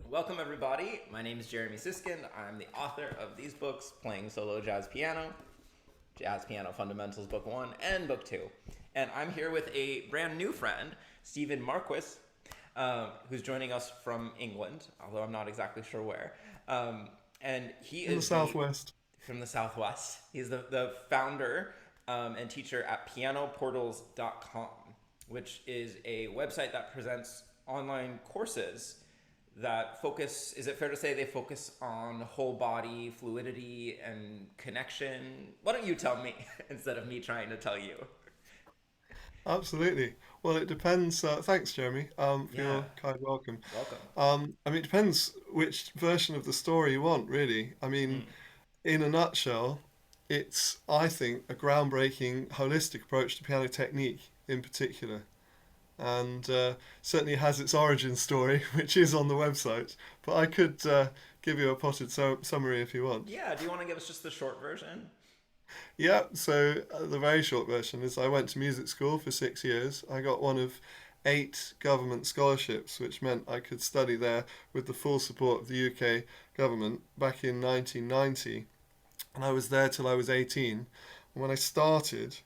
Welcome, everybody. My name is Jeremy Siskind. I'm the author of these books, Playing Solo Jazz Piano, Jazz Piano Fundamentals Book 1 and Book 2. And I'm here with a brand new friend, Stephen Marquiss, who's joining us from England, although I'm not exactly sure where. And he In the is southwest. from the Southwest. He's the founder and teacher at pianoportals.com, which is a website that presents online courses that focus, is it fair to say they focus on whole body fluidity and connection? Why don't you tell me instead of me trying to tell you? Absolutely. Well, it depends. Thanks, Jeremy, for Yeah, your kind welcome. welcome. It depends which version of the story you want, really. Mm. In a nutshell, it's, I think, a groundbreaking, holistic approach to piano technique in particular. And certainly has its origin story, which is on the website. But I could give you a potted summary if you want. Yeah, do you want to give us just the short version? Yeah, so the very short version is I went to music school for 6 years. I got one of 8 government scholarships, which meant I could study there with the full support of the UK government back in 1990. And I was there till I was 18. And when I started,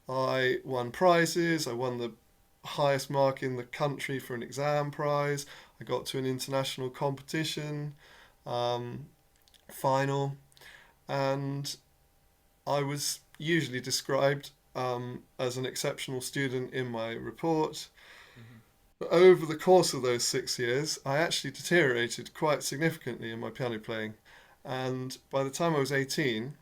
I won prizes. I won the highest mark in the country for an exam prize. I got to an international competition um, final. And I was usually described as an exceptional student in my report. Hmm. But over the course of those 6 years, I actually deteriorated quite significantly in my piano playing. And by the time I was 18,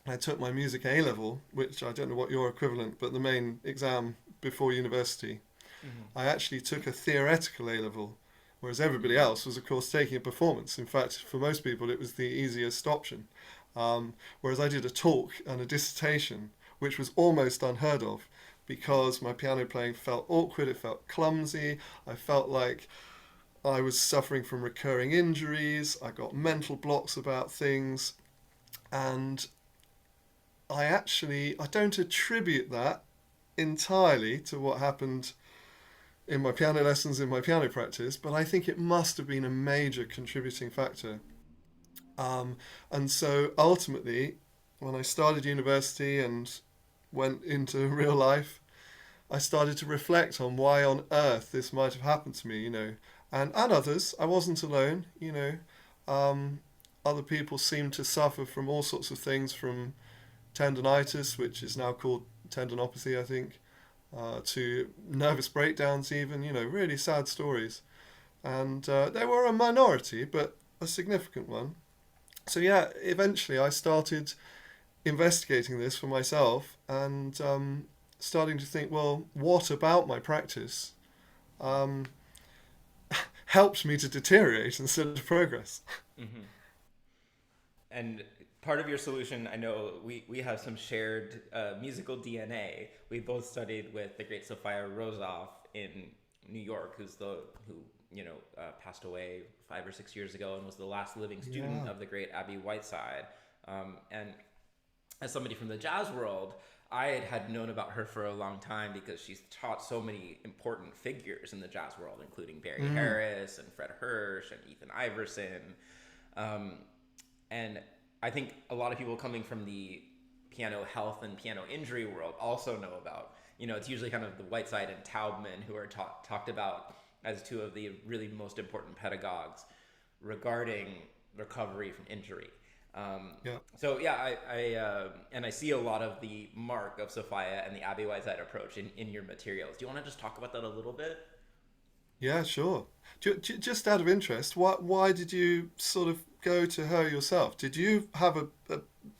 I took my music A level, which I don't know what your equivalent, but the main exam before university. Hmm. I actually took a theoretical A level, whereas everybody else was, of course, taking a performance. In fact, for most people, it was the easiest option. Whereas I did a talk and a dissertation, which was almost unheard of because my piano playing felt awkward, it felt clumsy, I felt like I was suffering from recurring injuries, I got mental blocks about things, and I don't attribute that entirely to what happened in my piano lessons, in my piano practice, but I think it must have been a major contributing factor. Um, and so ultimately, when I started university and went into real life, I started to reflect on why on earth this might have happened to me, and others. I wasn't alone. Um, Other people seem to suffer from all sorts of things, from tendonitis, which is now called tendinopathy, I think, to nervous breakdowns, even, really sad stories. And they were a minority, but a significant one. So yeah, eventually I started investigating this for myself and starting to think, well, what about my practice um, helped me to deteriorate instead of progress? Hmm. And part of your solution, I know we have some shared musical DNA. We both studied with the great Sophia Rosoff in New York, who passed away 5 or 6 years ago and was the last living student Yeah. of the great Abby Whiteside. And as somebody from the jazz world, I had known about her for a long time because she's taught so many important figures in the jazz world, including Barry Mm. Harris and Fred Hirsch and Ethan Iverson. Um, and I think a lot of people coming from the piano health and piano injury world also know about, it's usually kind of the Whiteside and Taubman who are talked about as two of the really most important pedagogues regarding recovery from injury. Um, Yeah. so yeah, and I see a lot of the mark of Sophia and the Abbey Whiteside approach in your materials. Do you want to just talk about that a little bit? Yeah, sure. Just out of interest, why did you sort of go to her yourself? Did you have a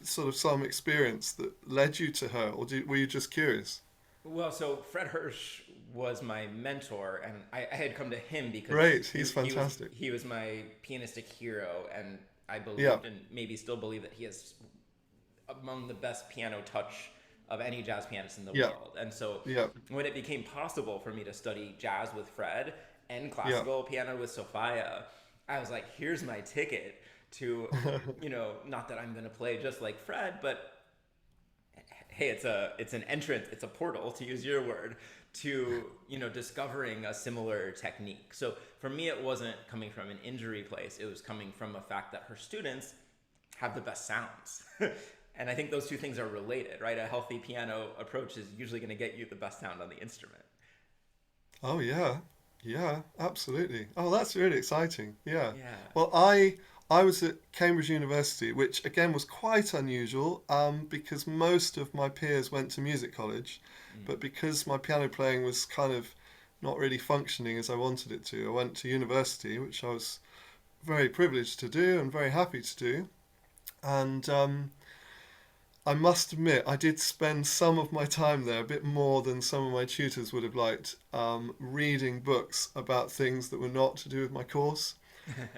sort of some experience that led you to her, or were you just curious? Well, so Fred Hirsch was my mentor, and I had come to him because Great, he's he was fantastic. he was my pianistic hero, and I Yeah, believed and maybe still believe that he is among the best piano touch of any jazz pianist in the yeah, world. And so yeah, when it became possible for me to study jazz with Fred and yeah. classical piano with Sophia, I was like, here's my ticket to, not that I'm going to play just like Fred, but hey, it's an entrance, it's a portal, to use your word, to, discovering a similar technique. So for me, it wasn't coming from an injury place. It was coming from a fact that her students have the best sounds. And I think those two things are related, right? A healthy piano approach is usually going to get you the best sound on the instrument. Oh yeah, yeah, absolutely. Oh, that's really exciting. Yeah. Yeah. Well, I was at Cambridge University, which again was quite unusual, because most of my peers went to music college, Mm. but because my piano playing was kind of not really functioning as I wanted it to, I went to university, which I was very privileged to do and very happy to do. And I must admit, I did spend some of my time there, a bit more than some of my tutors would have liked, reading books about things that were not to do with my course.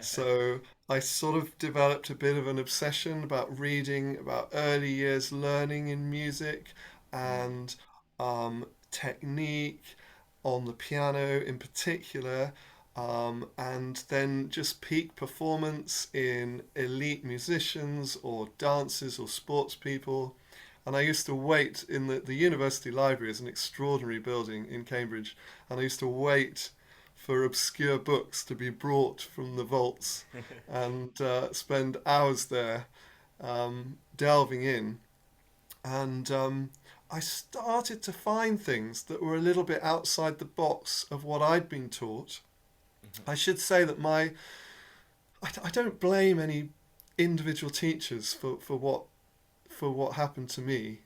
So I sort of developed a bit of an obsession about reading about early years learning in music Mm. and technique on the piano in particular, and then just peak performance in elite musicians or dancers or sports people. And I used to wait in the university library is an extraordinary building in Cambridge, and I used to wait for obscure books to be brought from the vaults and spend hours there delving in. And I started to find things that were a little bit outside the box of what I'd been taught. Mhm. I should say that I don't blame any individual teachers for what happened to me.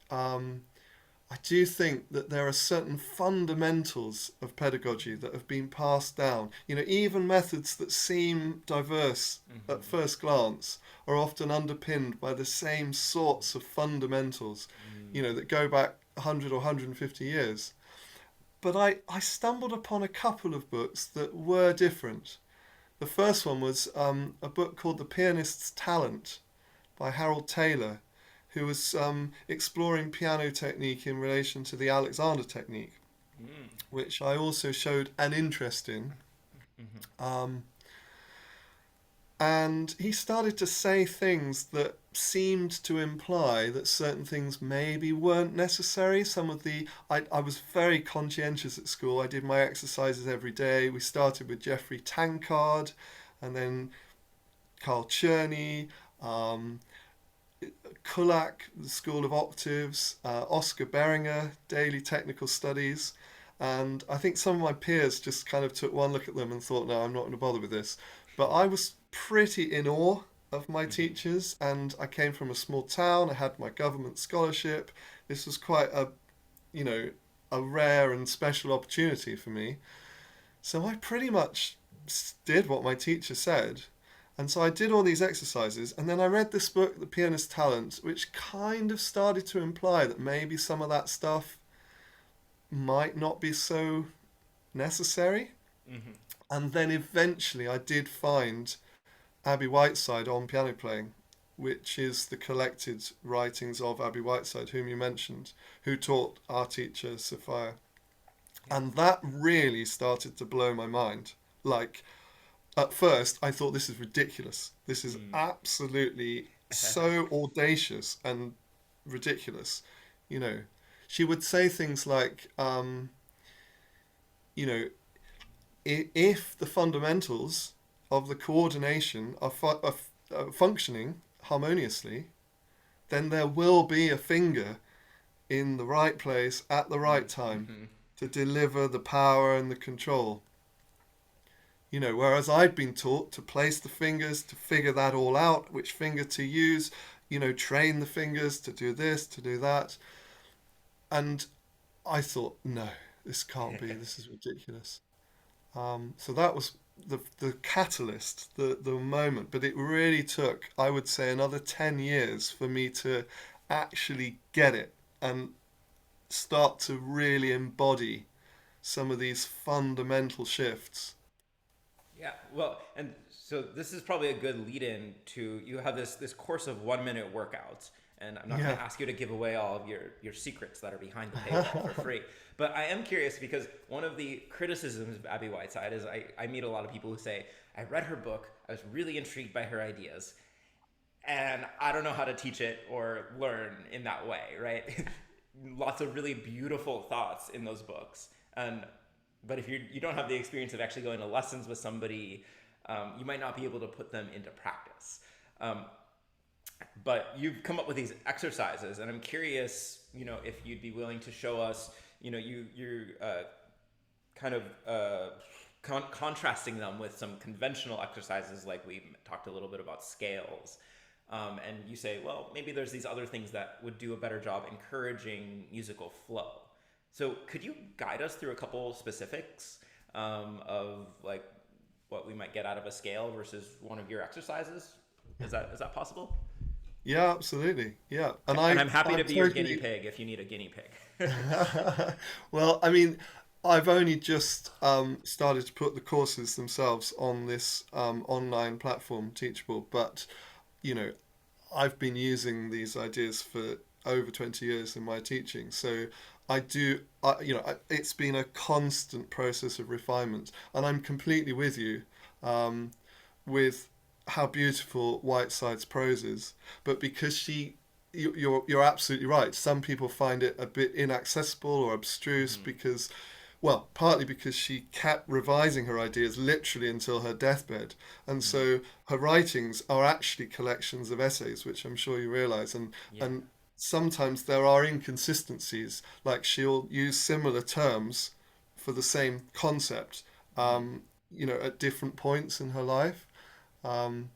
I do think that there are certain fundamentals of pedagogy that have been passed down. Even methods that seem diverse at Mhm. first glance are often underpinned by the same sorts of fundamentals, Mm. that go back 100 or 150 years. But I stumbled upon a couple of books that were different. The first one was a book called The Pianist's Talent by Harold Taylor, who was exploring piano technique in relation to the Alexander technique, Mm. which I also showed an interest in. Mhm. Um, and he started to say things that seemed to imply that certain things maybe weren't necessary. I was very conscientious at school. I did my exercises every day. We started with Jeffrey Tankard and then Carl Cherney, um, Kullak, the School of Octaves, Oscar Beringer, Daily Technical Studies. And I think some of my peers just kind of took one look at them and thought, no, I'm not going to bother with this. But I was pretty in awe of my Mhm. teachers, and I came from a small town. I had my government scholarship. This was quite you know, a rare and special opportunity for me. So I pretty much did what my teacher said. And so I did all these exercises, and then I read this book, The Pianist's Talent, which kind of started to imply that maybe some of that stuff might not be so necessary. Mhm. And then eventually I did find Abby Whiteside on piano playing, which is the collected writings of Abby Whiteside, whom you mentioned, who taught our teacher, Sophia. Yeah. And that really started to blow my mind. Like, at first, I thought this is ridiculous. This is Mm. absolutely so audacious and ridiculous. You know, she would say things like, you know, if the fundamentals of the coordination are functioning harmoniously, then there will be a finger in the right place at the right time Mhm. to deliver the power and the control. Whereas I'd been taught to place the fingers, to figure that all out, which finger to use, train the fingers to do this, to do that. And I thought, no, this can't be, this is ridiculous. So that was the catalyst, the moment. But it really took, I would say, another 10 years for me to actually get it and start to really embody some of these fundamental shifts. Yeah, well, and so this is probably a good lead-in to you have this course of 1 minute workouts, and I'm not going Yeah. to ask you to give away all of your secrets that are behind the paywall for free. But I am curious because one of the criticisms of Abby Whiteside is I meet a lot of people who say I read her book, I was really intrigued by her ideas, and I don't know how to teach it or learn in that way, right? Lots of really beautiful thoughts in those books. And but if you don't have the experience of actually going to lessons with somebody, you might not be able to put them into practice. Um, but you've come up with these exercises, and I'm curious, if you'd be willing to show us, you're kind of contrasting them with some conventional exercises, like we talked a little bit about scales. And you say, well, maybe there's these other things that would do a better job encouraging musical flow. So could you guide us through a couple specifics of like what we might get out of a scale versus one of your exercises? Is that possible? Yeah, absolutely. Yeah, and And I'm happy to I'm be your guinea totally. pig if you need a guinea pig. Well, I mean, I've only just started to put the courses themselves on this online platform, Teachable, but you know, I've been using these ideas for over 20 years in my teaching. So it's been a constant process of refinement, and I'm completely with you um, with how beautiful Whiteside's prose is. But because you're absolutely right. Some people find it a bit inaccessible or abstruse Hmm. because, well, partly because she kept revising her ideas literally until her deathbed. And Hmm. so her writings are actually collections of essays, which I'm sure you realize. Yeah. And sometimes there are inconsistencies, like she'll use similar terms for the same concept, Hmm. at different points in her life. Um,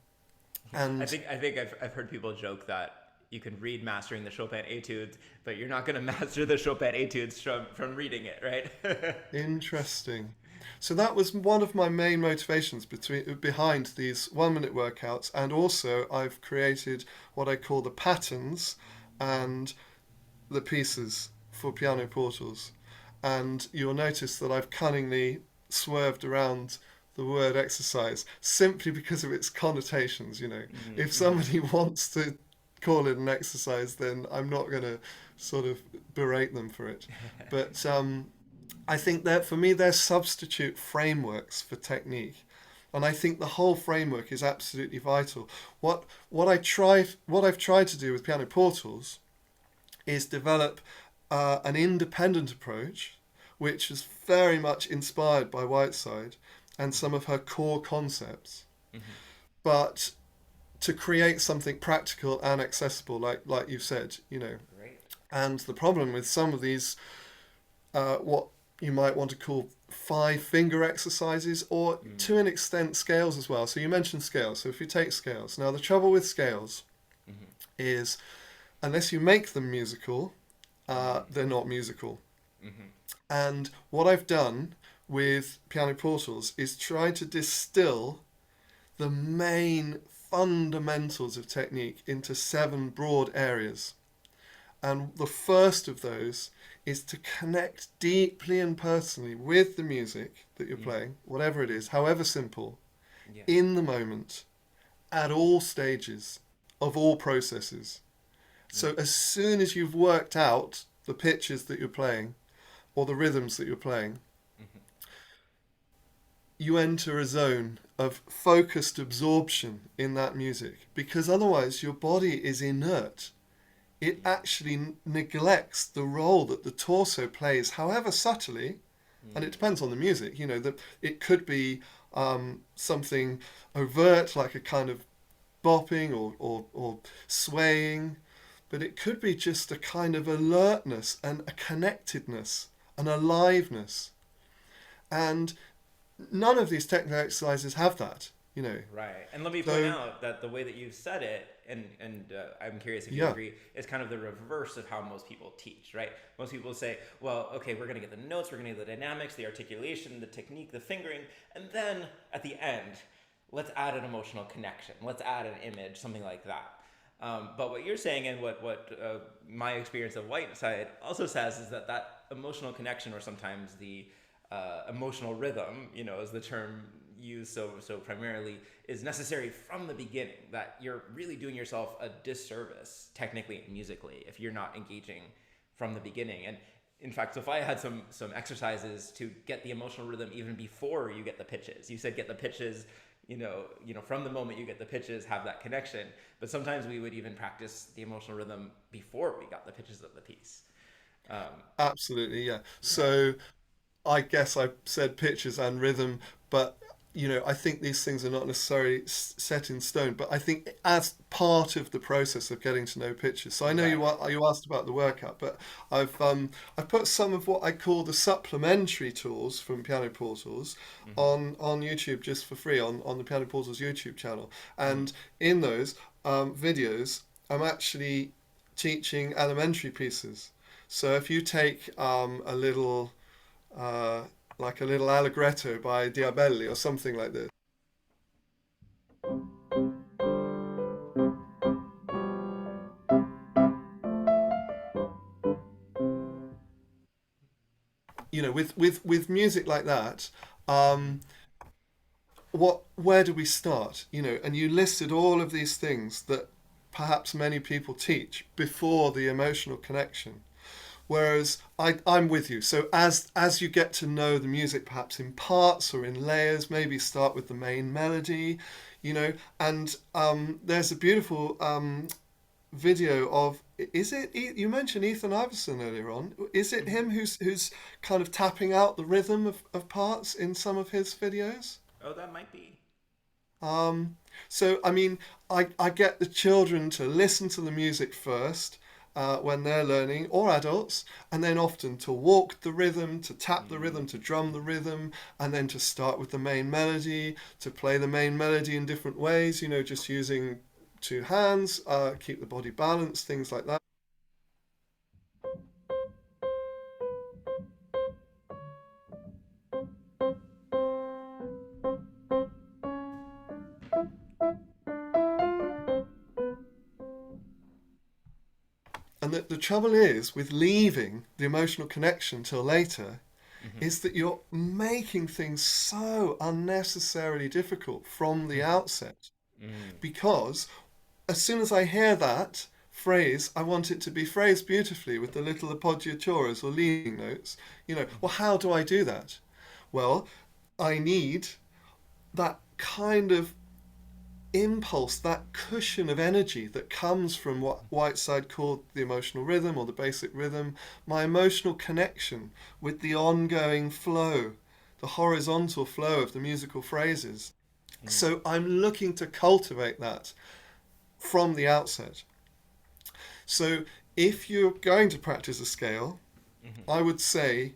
I and think I think I've heard people joke that you can read mastering the Chopin Etudes, but you're not going to master the Chopin Etudes from reading it, right? Interesting. So that was one of my main motivations behind these 1 minute workouts, and also I've created what I call the patterns and the pieces for piano portals. And you'll notice that I've cunningly swerved around the word exercise simply because of its connotations. Hmm. If Hmm. somebody wants to call it an exercise, then I'm not going to sort of berate them for it. But I think that for me, they're substitute frameworks for technique. And I think the whole framework is absolutely vital. What I've tried to do with piano portals is develop an independent approach, which is very much inspired by Whiteside and some of her core concepts, Hmm. but to create something practical and accessible, like you said. Great. And the problem with some of these, what you might want to call 5 finger exercises, or Mm. to an extent scales as well. So you mentioned scales. So if you take scales, now the trouble with scales Hmm. is unless you make them musical, Mm. they're not musical. Hmm. And what I've done with piano portals is try to distill the main fundamentals of technique into 7 broad areas. And the first of those is to connect deeply and personally with the music that you're Hmm. playing, whatever it is, however simple, Yeah. in the moment, at all stages of all processes. Yeah. So as soon as you've worked out the pitches that you're playing or the rhythms that you're playing, Hmm. you enter a zone of focused absorption in that music because otherwise your body is inert. It Yeah. actually neglects the role that the torso plays, however subtly, and it Mm. depends on the music. That it could be something overt, like a kind of bopping or swaying, but it could be just a kind of alertness and a connectedness, an aliveness. And none of these technical exercises have that. Right. And let me point So, out that the way that you've said it, and I'm curious if you yeah. agree, is kind of the reverse of how most people teach, right? Most people say, well, okay, we're going to get the notes, we're going to get the dynamics, the articulation, the technique, the fingering, and then at the end, let's add an emotional connection. Let's add an image, something like that. But what you're saying, and what my experience of Whiteside also says, is that emotional connection, or sometimes the emotional rhythm, is the term used so primarily, is necessary from the beginning. That you're really doing yourself a disservice, technically and musically, if you're not engaging from the beginning. And in fact, Sophia had some exercises to get the emotional rhythm even before you get the pitches. You said get the pitches, from the moment you get the pitches, have that connection. But sometimes we would even practice the emotional rhythm before we got the pitches of the piece. Um, Absolutely, yeah. yeah. So I guess I said pitches and rhythm, but I think these things are not necessarily set in stone. But I think as part of the process of getting to know pitches. So I know Right. you asked about the workout, but I've put some of what I call the supplementary tools from Piano Portals Mm-hmm. on YouTube just for free on the Piano Portals YouTube channel, Mm. and in those videos, I'm actually teaching elementary pieces. So if you take a little, uh, like a little allegretto by Diabelli or something like this, with music like that, Mm-hmm. um, where do we start? And you listed all of these things that perhaps many people teach before the emotional connection. Whereas I'm with you. So as you get to know the music, perhaps in parts or in layers, maybe start with the main melody, and there's a beautiful video of, is it, you mentioned Ethan Iverson earlier on. Is it Mm-hmm. him who's kind of tapping out the rhythm of parts in some of his videos? Oh, that might be. Um, so, I mean, I get the children to listen to the music first when they're learning, or adults, and then often to walk the rhythm, to tap the rhythm, Mm. to drum the rhythm, and then to start with the main melody, to play the main melody in different ways, just using two hands, keep the body balanced, things like that. And the trouble is with leaving the emotional connection till later Mm-hmm. is that you're making things so unnecessarily difficult from the outset. Mm. Because as soon as I hear that phrase, I want it to be phrased beautifully with the little appoggiaturas or leading notes. Well, how do I do that? Well, I need that kind of impulse, that cushion of energy that comes from what Whiteside called the emotional rhythm or the basic rhythm, my emotional connection with the ongoing flow, the horizontal flow of the musical phrases. Mm. So I'm looking to cultivate that from the outset. So if you're going to practice a scale, Mm-hmm. I would say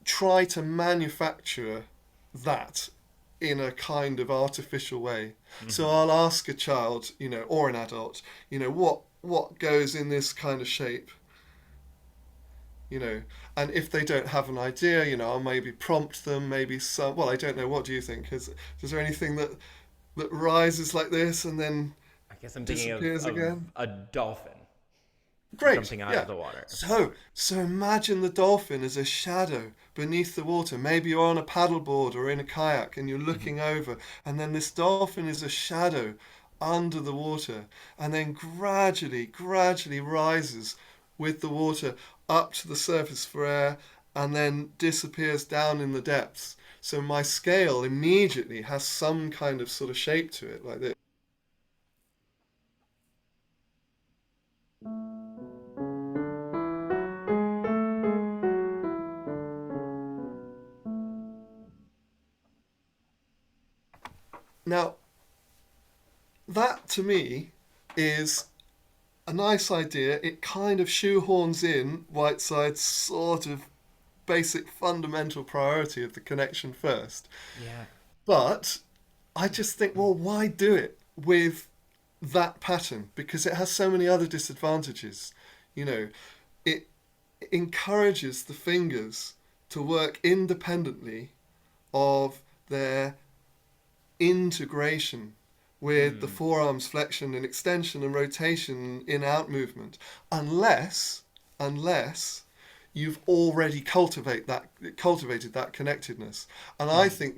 try to manufacture that in a kind of artificial way. So Mm-hmm. I'll ask a child, or an adult, what goes in this kind of shape, you know, and if they don't have an idea, I'll maybe prompt them, maybe some. Well, I don't know. What do you think? Is there anything that rises like this and then I guess I'm thinking disappears of again? a dolphin Great, jumping out of yeah. the water. So imagine the dolphin as a shadow beneath the water. Maybe you're on a paddleboard or in a kayak and you're Mm-hmm. looking over, and then this dolphin is a shadow under the water, and then gradually rises with the water up to the surface for air, and then disappears down in the depths. So my scale immediately has some kind of sort of shape to it, like this. Now, that to me is a nice idea. It kind of shoehorns in Whiteside's sort of basic fundamental priority of the connection first. Yeah. But I just think, well, why do it with that pattern? Because it has so many other disadvantages. You know, it encourages the fingers to work independently of their integration with the Mm. forearms flexion and extension and rotation in out movement, unless you've already cultivated that connectedness. And I Mm. think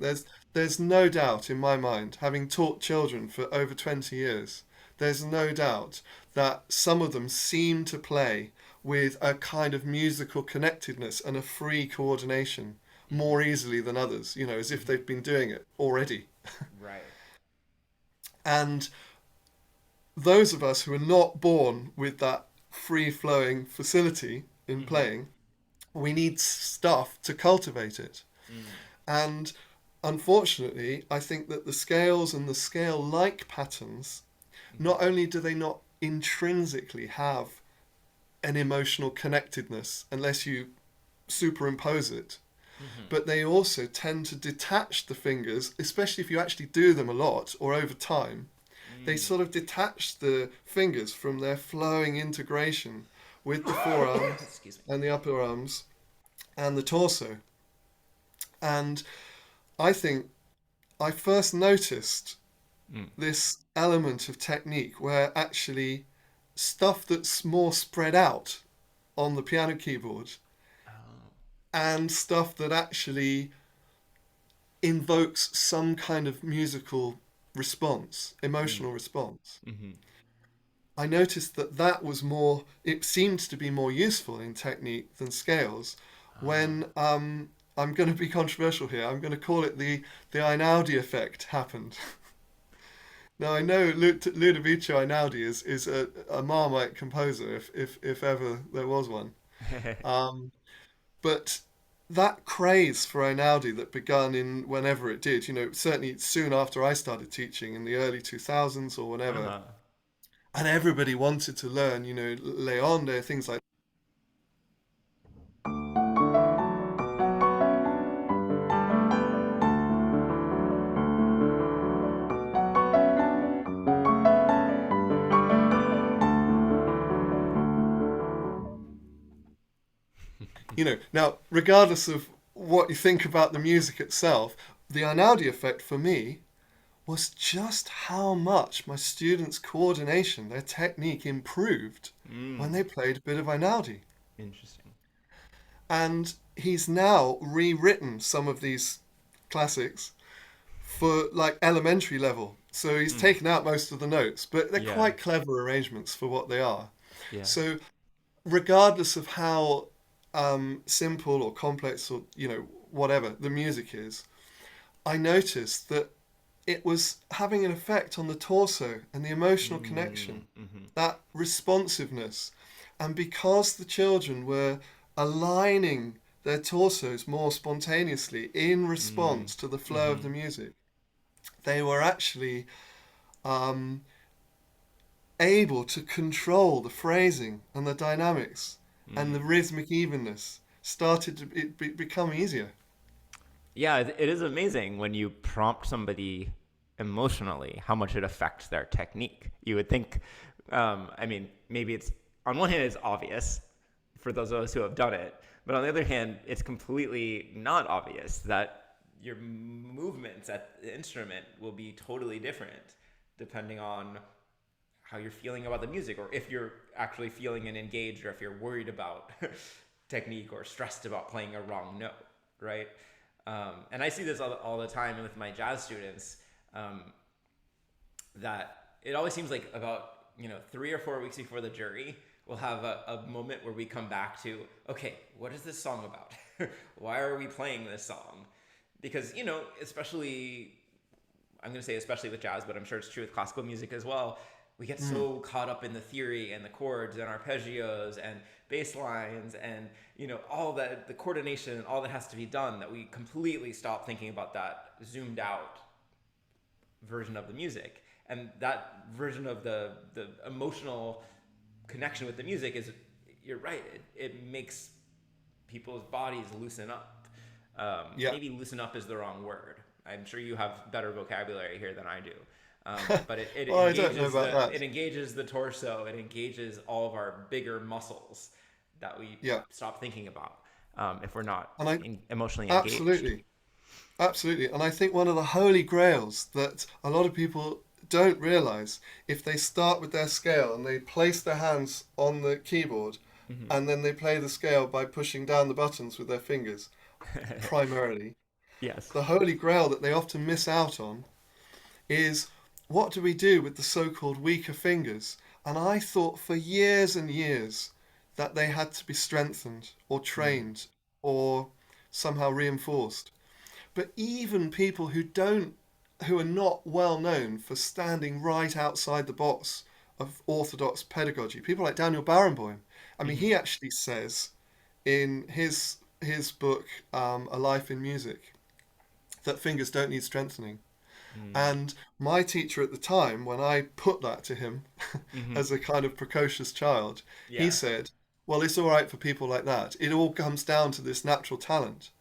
there's no doubt in my mind, having taught children for over 20 years, there's no doubt that some of them seem to play with a kind of musical connectedness and a free coordination Mm-hmm. more easily than others, as if Mm-hmm. they've been doing it already. Right. And those of us who are not born with that free flowing facility in Mm-hmm. playing, We need stuff to cultivate it. Mm. And unfortunately, I think that the scales and the scale like patterns, Mm-hmm. not only do they not intrinsically have an emotional connectedness unless you superimpose it, Mm-hmm. but they also tend to detach the fingers, especially if you actually do them a lot or over time. They Mm. sort of detach the fingers from their flowing integration with the forearms Excuse me. and the upper arms and the torso. And I think I first noticed Mm. this element of technique where actually stuff that's more spread out on the piano keyboard Oh. and stuff that actually invokes some kind of musical response, Mm. emotional response. Mm-hmm. I noticed that that was more, it seemed to be more useful in technique than scales Ah. when I'm going to be controversial here. I'm going to call it the Einaudi effect happened. Now I know Ludovico Einaudi is a Marmite composer, if ever there was one. Um, but that craze for Einaudi that began in whenever it did, certainly soon after I started teaching in the early 2000s or whenever, Uh-huh. and everybody wanted to learn, Leonde, things like Now, regardless of what you think about the music itself, the Einaudi effect for me was just how much my students' coordination, their technique improved when Mm. they played a bit of Einaudi. Interesting. And he's now rewritten some of these classics for like elementary level. So he's Mm. taken out most of the notes, but they're Yeah. quite clever arrangements for what they are. Yeah. So regardless of how simple or complex or whatever the music is, I noticed that it was having an effect on the torso and the emotional Mm. connection, Mm-hmm. that responsiveness. And because the children were aligning their torsos more spontaneously in Mm. response to the flow of Mm-hmm. the music, they were actually um, able to control the phrasing and the dynamics and the Mm. rhythmic evenness started to become easier. Yeah, it is amazing when you prompt somebody emotionally how much it affects their technique. You would think, I mean, maybe it's on one hand it's obvious for those of us who have done it, but on the other hand, it's completely not obvious that your movements at the instrument will be totally different depending on how you're feeling about the music, or if you're actually feeling and engaged, or if you're worried about technique or stressed about playing a wrong note, right? And I see this all the time with my jazz students, um, that it always seems like about 3 or 4 weeks before the jury, we'll have a moment where we come back to, okay, what is this song about? Why are we playing this song? Because especially, I'm going to say especially with jazz, but I'm sure it's true with classical music as well. We get Mm. so caught up in the theory and the chords and arpeggios and bass lines and all that, the coordination and all that has to be done, that we completely stop thinking about that zoomed out version of the music. And that version of the emotional connection with the music is, you're right, it makes people's bodies loosen up. Yeah. Maybe loosen up is the wrong word. I'm sure you have better vocabulary here than I do. But it Well, I don't know engages about that. the torso. It engages all of our bigger muscles that we Yeah. stop thinking about, if we're not And I emotionally engaged. absolutely, absolutely. And I think one of the holy grails that a lot of people don't realize, if they start with their scale and they place their hands on the keyboard Mm-hmm. and then they play the scale by pushing down the buttons with their fingers, primarily, Yes. the holy grail that they often miss out on is, what do we do with the so-called weaker fingers? And I thought for years and years that they had to be strengthened or Mm. trained or somehow reinforced. But even people who are not well known for standing right outside the box of orthodox pedagogy, people like Daniel Barenboim, I mean, Mm-hmm. he actually says in his book, A Life in Music, that fingers don't need strengthening. Mm. And my teacher at the time, when I put that to him Hmm. as a kind of precocious child, he Yeah. said, well, it's all right for people like that. It all comes down to this natural talent.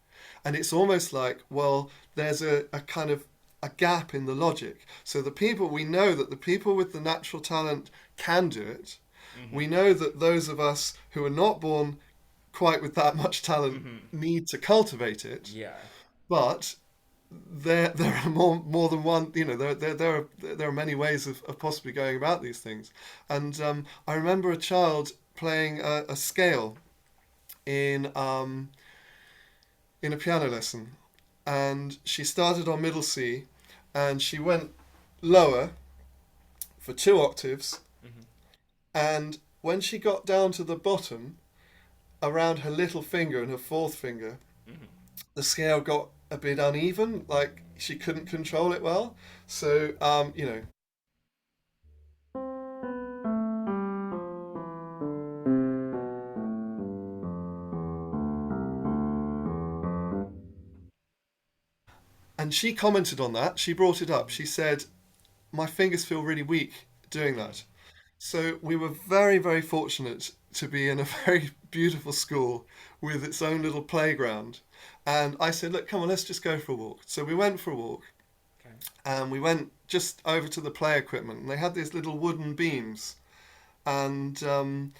And it's almost like, well, there's a kind of a gap in the logic. So the people, we know that the people with the natural talent can do it. Hmm. We know that those of us who are not born quite with that much talent Hmm. need to cultivate it. Yeah. But there are more than one. You know, there are many ways of possibly going about these things. And I remember a child playing a scale in in a piano lesson, and she started on middle C, and she went lower for 2 octaves, Hmm. and when she got down to the bottom, around her little finger and her fourth finger, Hmm. the scale got a bit uneven, like she couldn't control it well. So, you know, and she commented on that. She brought it up. Hmm. She said, my fingers feel really weak doing Hmm. that. So we were very, very fortunate to be in a very beautiful school with its own little playground. And I said, look, come on, let's just go for a walk. So we went for a walk, Okay. and we went just over to the play equipment. And they had these little wooden beams. And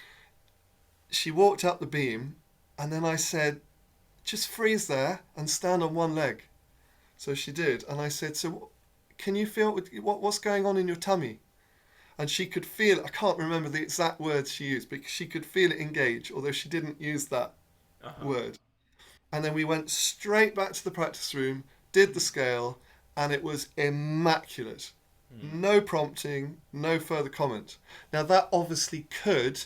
she walked up the beam, and then I said, just freeze there and stand on one leg. So she did. And I said, so can you feel what's going on in your tummy? And she could feel it. I can't remember the exact words she used, but she could feel it engage, although she didn't use that Uh-huh. word. And then we went straight back to the practice room, did the Hmm. scale, and it was immaculate. Hmm. No prompting, no further comment. Now, that obviously could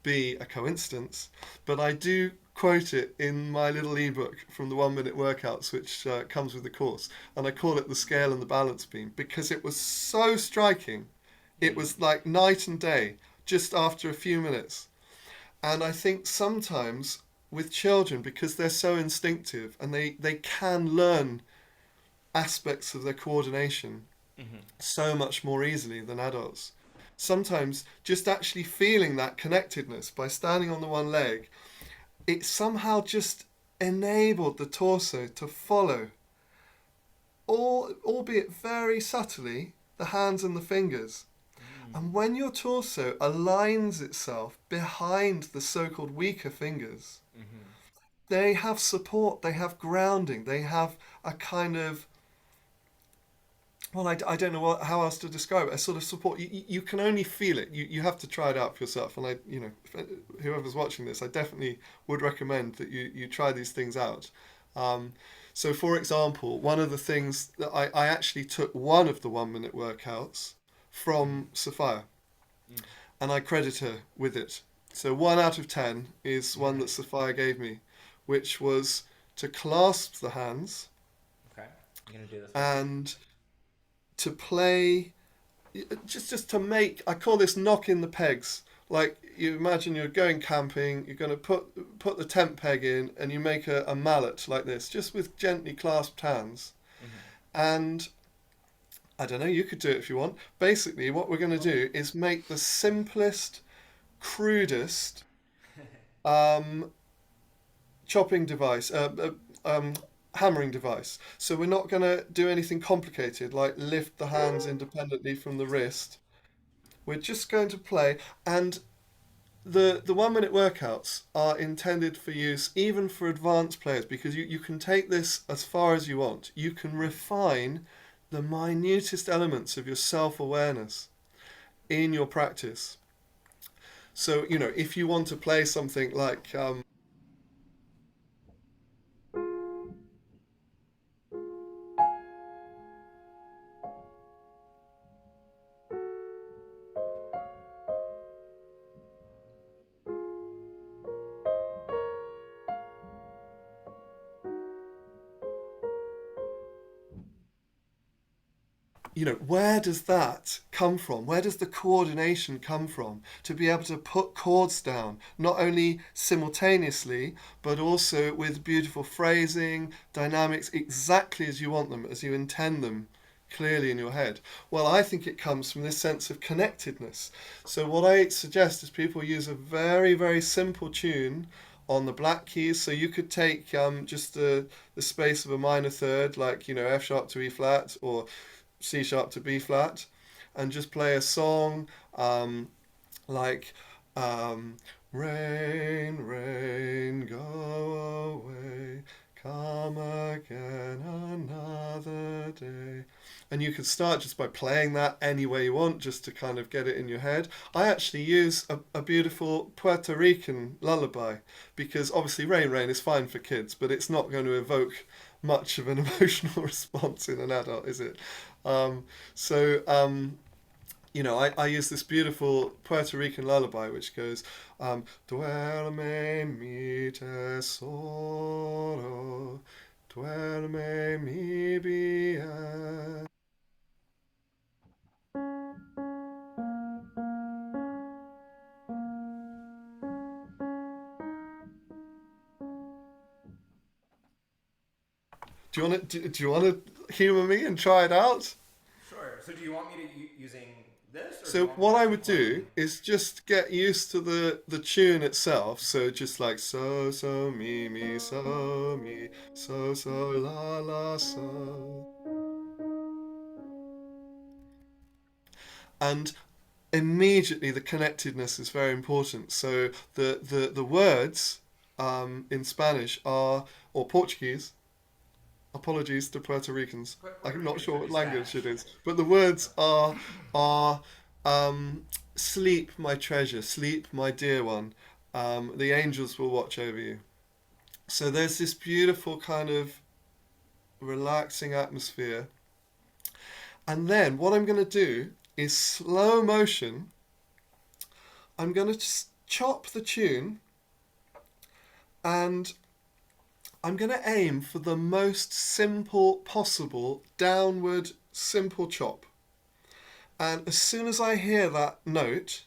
be a coincidence, but I do quote it in my little ebook from the 1 minute workouts, which comes with the course. And I call it the scale and the balance beam because it was so striking. It Hmm. was like night and day just after a few minutes. And I think sometimes with children, because they're so instinctive and they can learn aspects of their coordination Hmm. so much more easily than adults. Sometimes just actually feeling that connectedness by standing on the one leg, it somehow just enabled the torso to follow, albeit very subtly, the hands and the fingers. And Hmm. when your torso aligns itself behind the so called weaker fingers, Hmm. they have support, they have grounding, they have a kind of, well, I don't know how else to describe it, a sort of support. You can only feel it. You have to try it out for yourself. And whoever's watching this, I definitely would recommend that you try these things out. Um, so, for example, one of the things that I actually took one of the 1 minute workouts from Sophia, Hmm. and I credit her with it. So 1 out of 10 is one that Hmm. Sophia gave me, which was to clasp the hands Okay. I'm gonna do this with you. and to play, just to make. I call this knock in the pegs. Like you imagine you're going camping, you're going to put the tent peg in, and you make a mallet like this, just with gently clasped hands. Hmm. And I don't know, you could do it if you want. Basically, what we're going to Well. do is make the simplest, crudest um, chopping device, hammering device. So we're not going to do anything complicated like lift the hands independently from the wrist. We're just going to play, and the 1 minute workouts are intended for use even for advanced players because you can take this as far as you want. You can Hmm. refine the minutest elements of your self awareness in your practice. So, you know, if you want to play something like where does that come from? Where does the coordination come from to be able to put chords down, not only simultaneously, but also with beautiful phrasing, dynamics, exactly as you want them, as you intend them clearly in your head? Well, I think it comes from this sense of connectedness. So, what I suggest is people use a very, very simple tune on the black keys. So, you could take just the space of a minor third, like, F sharp to E flat or C sharp to B flat, and just play a song like Rain, rain, go away, come again another day. And you can start just by playing that any way you want, just to kind of get it in your head. I actually use a beautiful Puerto Rican lullaby because obviously Rain, Rain is fine for kids, but it's not going to evoke much of an emotional response in an adult, is it? Um, so I use this beautiful Puerto Rican lullaby which goes, Duerme mi tesoro, duerme mi bien. Do you want to humor me and try it out? Sure. So do you want me to using this, or do you So want me what to I actually would do playing? is just get used to the tune itself. So just like so so mi mi so mi so so la la so, and immediately the connectedness is very important. So the words in Spanish are, or Portuguese. Apologies to Puerto Ricans. Puerto I'm not Rican sure should be what language it Spanish. is, but the words are sleep, my treasure, sleep, my dear one. The angels will watch over you. So there's this beautiful kind of relaxing atmosphere. And then what I'm going to do is slow motion. I'm going to just chop the tune and I'm going to aim for the most simple possible downward simple chop. And as soon as I hear that note,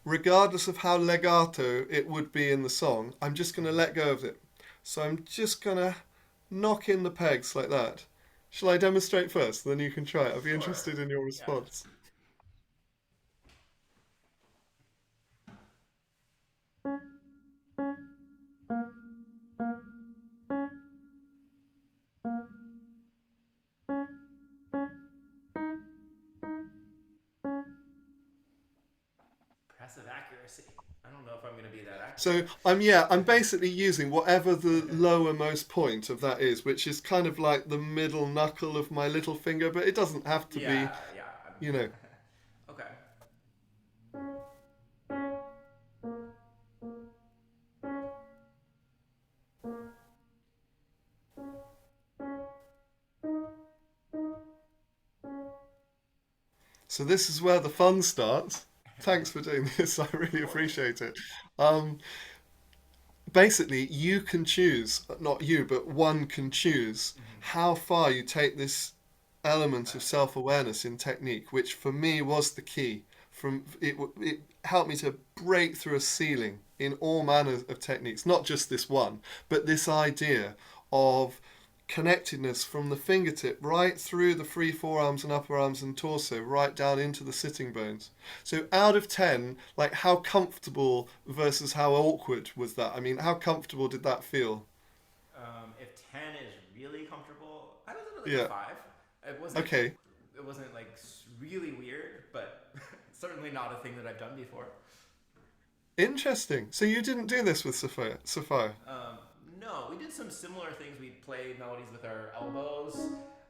regardless of how legato it would be in the song, I'm just going to let go of it. So I'm just going to knock in the pegs like that. Shall I demonstrate first? Then you can try it. I'd be Sure. interested in your Yeah. response. Impressive accuracy. I don't know if I'm going to be that So accurate. I'm basically using whatever the lowermost point of that is, which is kind of like the middle knuckle of my little finger, but it doesn't have to Yeah, be, yeah. you know. Okay. So this is where the fun starts. Thanks for doing this. I Of really course. appreciate it. Um, Basically, you can choose, not you, but one can choose how far you take this element Okay. of self-awareness in technique, which for me was the key. It helped me to break through a ceiling in all manners of techniques, not just this one, but this idea of connectedness from the fingertip right through the free forearms and upper arms and torso, right down into the sitting bones. So out of 10, like how comfortable versus how awkward was that? I mean, how comfortable did that feel? If 10 is really comfortable, I was at like a Yeah. 5. It wasn't. Okay. It wasn't like really weird, but certainly not a thing that I've done before. Interesting. So you didn't do this with Sophia? Sophia? Um, no, we did some similar things. We'd play melodies with our elbows,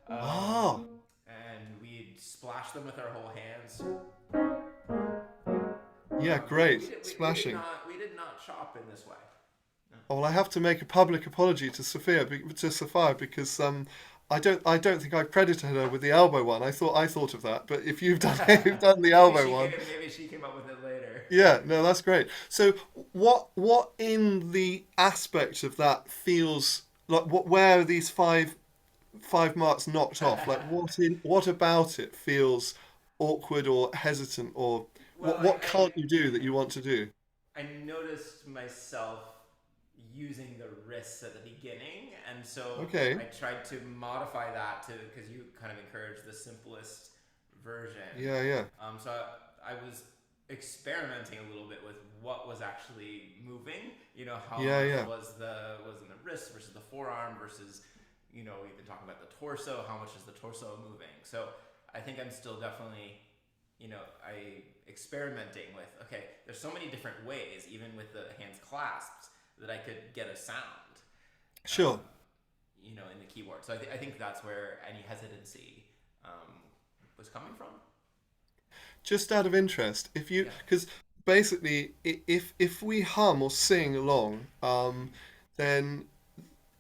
Ah, and we'd splash them with our whole hands. yeah, But great. Splashing. we did not chop in this way. No. Oh, well, I have to make a public apology to Sophia because I don't think I credited her with the elbow one. I thought of that, but if you've done you've done the elbow one, Maybe she came up with it later. yeah, no, that's great. So what in the aspect of that feels like, what where are these five 5 marks knocked off? Like what about it feels awkward or hesitant, or Well, what can't you do that you want to do? I noticed myself using the wrists at the beginning, and so Okay. I tried to modify that to because you kind of encourage the simplest version. Yeah, yeah. So I was experimenting a little bit with what was actually moving. You know, how Yeah, much yeah. was in the wrist versus the forearm versus, we've been talking about the torso. How much is the torso moving? So I think I'm still definitely, I experimenting with. Okay, there's so many different ways, even with the hands clasped, that I could get a sound, Sure. um, in the keyboard. So I think that's where any hesitancy um, was coming from. Just out of interest, if you, Yeah. because basically, if we hum or sing along, then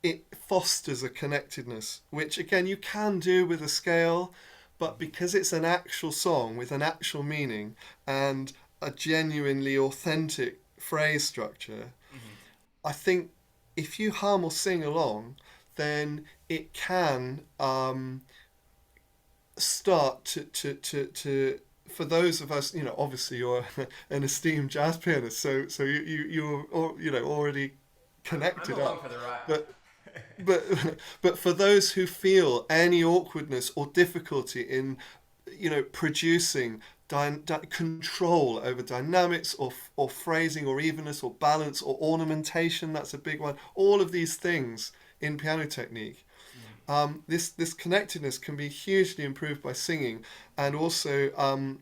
it fosters a connectedness, which again you can do with a scale, but because it's an actual song with an actual meaning and a genuinely authentic phrase structure, Mm-hmm. I think if you hum or sing along, then it can start to for those of us, obviously you're an esteemed jazz pianist, so you're already I'm connected along up, for the ride. but but but for those who feel any awkwardness or difficulty in producing control over dynamics or phrasing or evenness or balance or ornamentation, that's a big one, all of these things in piano technique, Mm-hmm. this connectedness can be hugely improved by singing, and also um,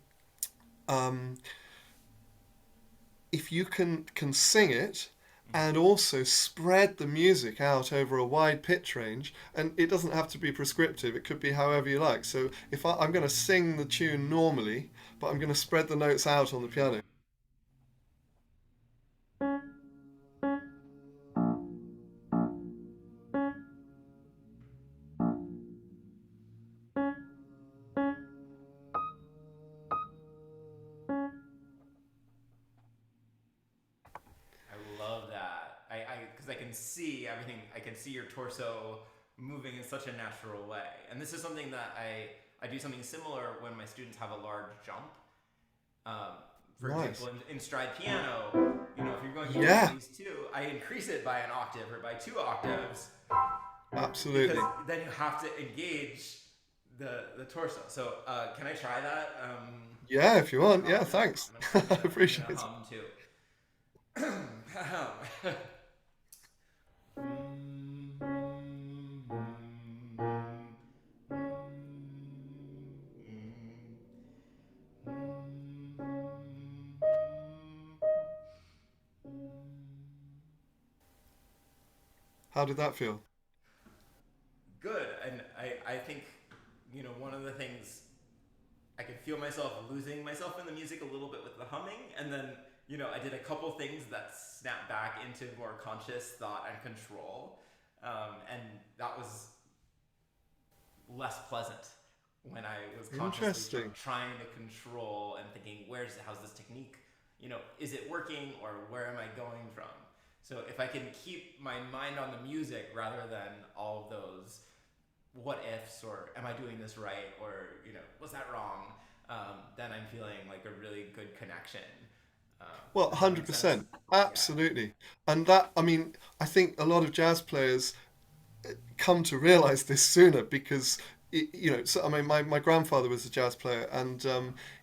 if you can sing it Mm-hmm. and also spread the music out over a wide pitch range, and it doesn't have to be prescriptive, it could be however you like. So if I'm going to sing the tune normally, but I'm going to spread the notes out on the piano. I love that. Because I can see everything. I can see your torso moving in such a natural way. And this is something that I do something similar when my students have a large jump. Um, for example, Nice. in stride piano, if you're going between Yeah, these two, I increase it by an octave or by 2 octaves because absolutely. then you have to engage the torso. So can I try that? Yeah, if you With want. Yeah, humming, thanks. and I I'm gonna appreciate it. hum too. How did that feel? Good, and I think one of the things I could feel myself losing myself in the music a little bit with the humming, and then I did a couple things that snapped back into more conscious thought and control, and that was less pleasant when I was consciously Interesting. trying to control and thinking, how's this technique? Is it working or where am I going from? So if I can keep my mind on the music rather than all of those what ifs or am I doing this right or was that wrong? Then I'm feeling like a really good connection. Well, Does that make sense? 100%. Yeah. Absolutely. And that, I mean, I think a lot of jazz players come to realize this sooner because, so, I mean, my grandfather was a jazz player, and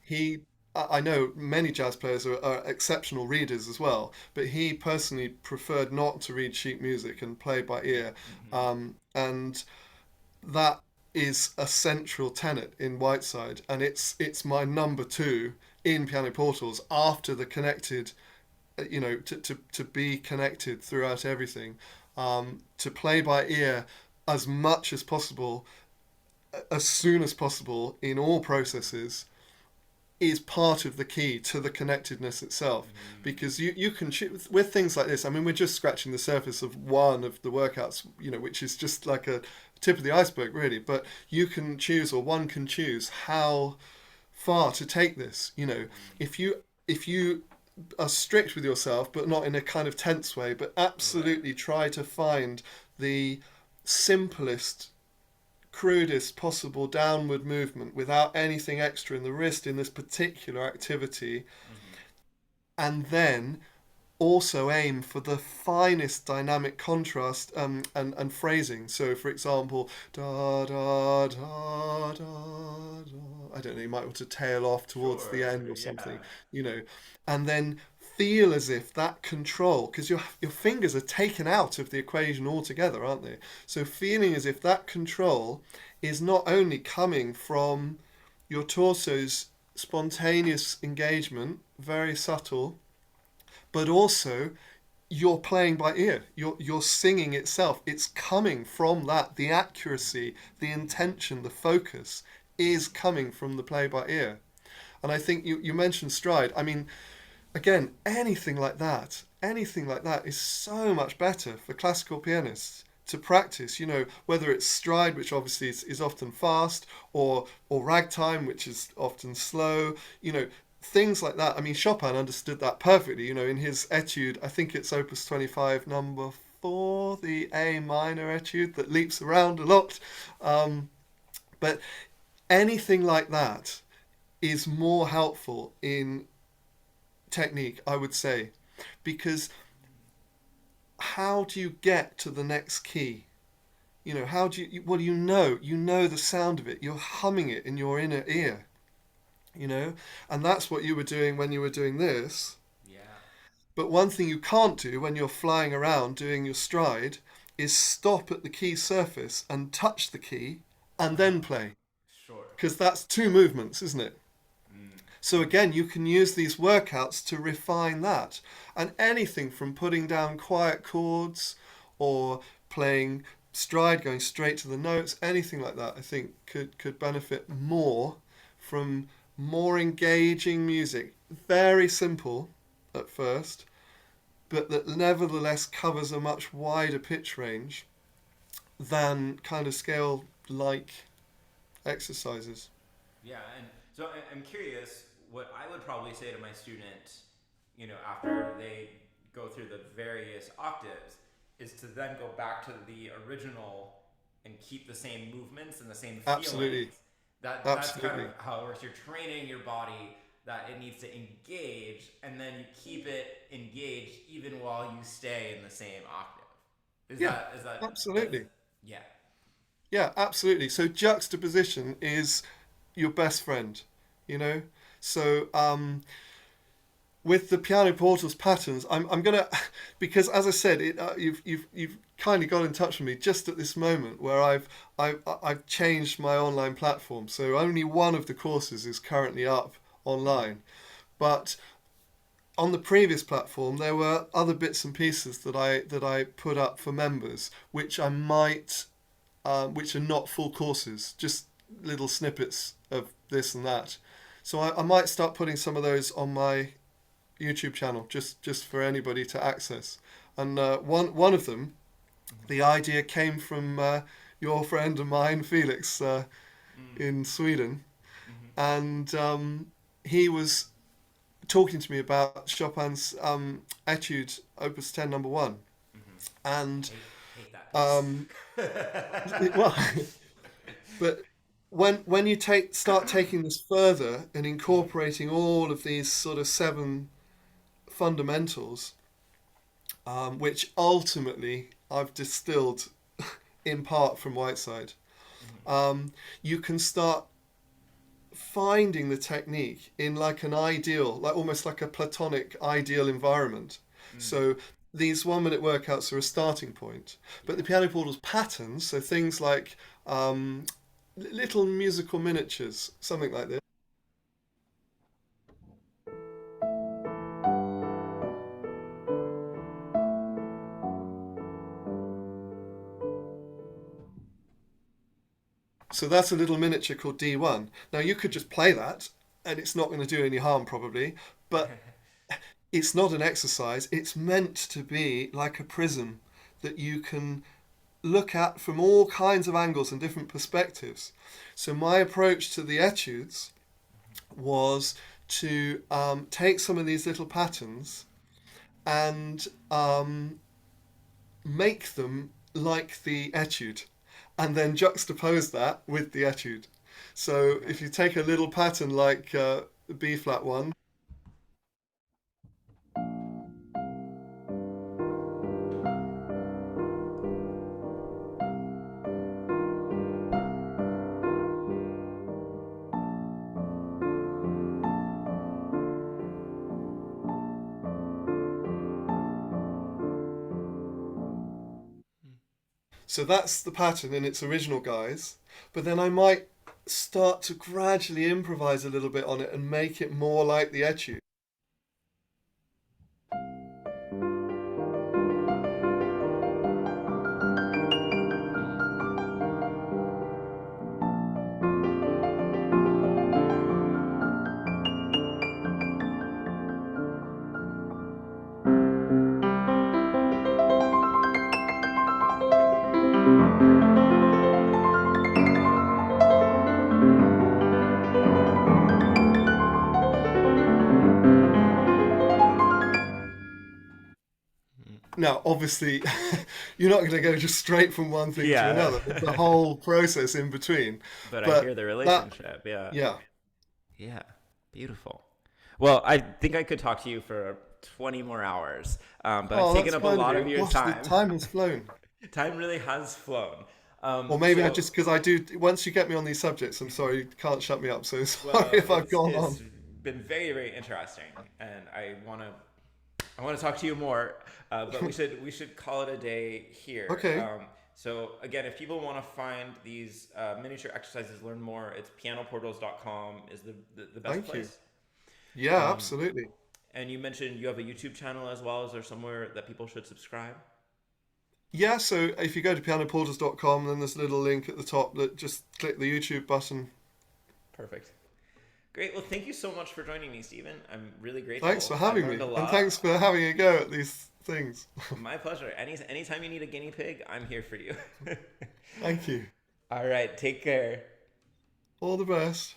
he, I know many jazz players are exceptional readers as well, but he personally preferred not to read sheet music and play by ear. Mm-hmm. And that is a central tenet in Whiteside, and it's my number two in piano portals after the connected, to be connected throughout everything, to play by ear as much as possible, as soon as possible in all processes is part of the key to the connectedness itself, Mm-hmm. because you can choose with things like this. I mean, we're just scratching the surface of one of the workouts, which is just like a tip of the iceberg really, but you can choose, or one can choose how far to take this. If you are strict with yourself, but not in a kind of tense way, but Right. absolutely try to find the simplest crudest possible downward movement without anything extra in the wrist in this particular activity, Mm-hmm. and then also aim for the finest dynamic contrast and phrasing. So, for example, da da da da da. I don't know. You might want to tail off towards the Sure. end or Yeah. something, you know, and then feel as if that control, because your fingers are taken out of the equation altogether, aren't they? So, feeling as if that control is not only coming from your torso's spontaneous engagement, very subtle, but also you're playing by ear. You're singing itself. It's coming from that. The accuracy, the intention, the focus is coming from the play by ear. And I think you mentioned stride. I mean, again, anything like that is so much better for classical pianists to practice. You know, whether it's stride, which obviously is often fast, or ragtime, which is often slow. You know, things like that. I mean, Chopin understood that perfectly. You know, in his etude, I think it's Opus 25, number 4, the A minor etude that leaps around a lot. Um, but anything like that is more helpful in technique, I would say, because how do you get to the next key? You know, how do you, well, you know the sound of it. You're humming it in your inner ear, you know, and that's what you were doing when you were doing this. Yeah. But one thing you can't do when you're flying around doing your stride is stop at the key surface and touch the key and then play, Sure. because that's two movements, isn't it? Mm. So again, you can use these workouts to refine that. And anything from putting down quiet chords or playing stride, going straight to the notes, anything like that, I think could benefit more from more engaging music. Very simple at first, but that nevertheless covers a much wider pitch range than kind of scale like exercises. Yeah, and so I'm curious what I would probably say to my student, after they go through the various octaves, is to then go back to the original and keep the same movements and the same Absolutely. feelings. That's kind of Absolutely. how it works. You're training your body that it needs to engage, and then you keep it engaged even while you stay in the same octave. Yeah, Is that that's absolutely. yeah. Yeah, absolutely. So juxtaposition is your best friend, you know? So with the piano portals patterns, I'm gonna because as I said, you've kindly got in touch with me just at this moment where I've changed my online platform. So only one of the courses is currently up online, but on the previous platform there were other bits and pieces that I put up for members, which I might which are not full courses, just little snippets of this and that. So I might start putting some of those on my YouTube channel, just for anybody to access. And one of them, the idea came from your friend of mine, Felix, Mm, in Sweden, mm-hmm, and he was talking to me about Chopin's Etude Opus 10 Number One, mm-hmm. and Hate that piece. um, well, but when you start taking this further and incorporating all of these sort of seven fundamentals, which ultimately I've distilled in part from Whiteside, Mm-hmm. you can start finding the technique in like an ideal, like almost like a platonic ideal environment. Mm, So these 1 minute workouts are a starting point, but the yeah. piano portals patterns, so things like um, little musical miniatures, something like this. So that's a little miniature called D1. Now you could just play that and it's not going to do any harm probably, but it's not an exercise. It's meant to be like a prism that you can look at from all kinds of angles and different perspectives. So my approach to the etudes was to take some of these little patterns and make them like the etude. and then juxtapose that with the etude. So Okay. if you take a little pattern like the B flat one. So that's the pattern in its original guise. But then I might start to gradually improvise a little bit on it and make it more like the etude. Hmm. Hmm. Now, obviously, you're not going to go just straight from one thing to Yeah. another. There's a whole process in between. But I hear But the that, relationship. Yeah. yeah. Yeah. Beautiful. Well, I think I could talk to you for 20 more hours, but I've Oh, taken that's up a kind of lot you. of your Gosh, the time. time has flown. Time really has flown. Or maybe I So, just, because I do, once you get me on these subjects, I'm sorry, you can't shut me up. So sorry well, if I've gone it's on. been very, very interesting, and I want to talk to you more, but we should call it a day here. Okay, So again, if people want to find these miniature exercises, learn more, it's pianoportals.com is the best thank you. place. Yeah, Um, absolutely. and you mentioned you have a YouTube channel as well. Is there somewhere that people should subscribe? Yeah, so if you go to pianoporters.com, then there's a little link at the top that just click the YouTube button. Perfect. Great. Well, thank you so much for joining me, Stephen. I'm really Thanks for grateful. I having learned me, a and thanks lot. for having a go at these things. My pleasure. Anytime you need a guinea pig, I'm here for you. Thank you. All right. Take care. All the best.